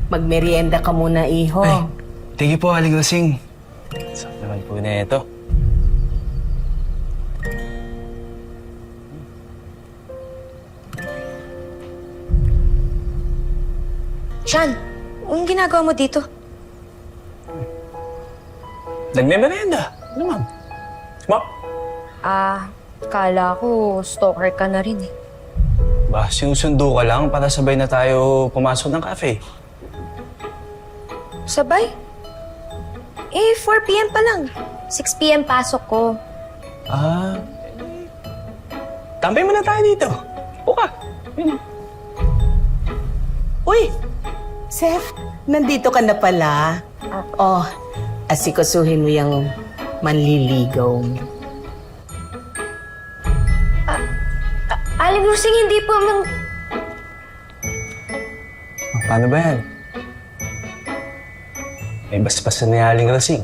Magmerienda ka muna, iho. Ay, thank you po, Aling Rosing. Sarap naman po na ito. Sean, anong ginagawa mo dito? Nagme-merienda. Ano ma'am? Ma? Kala ko stalker ka na rin eh. Ba, sinusundo ka lang para sabay na tayo pumasok ng cafe. Sabay? 4 p.m. pa lang. 6 p.m. pasok ko. Tampay muna tayo dito. Buka. Yun. Uy! Seth, nandito ka na pala. Oh, asikasuhin mo yung manliligaw mo. Aling Rosing, hindi po Paano ba yan? May basbasan na yung Aling Rosing.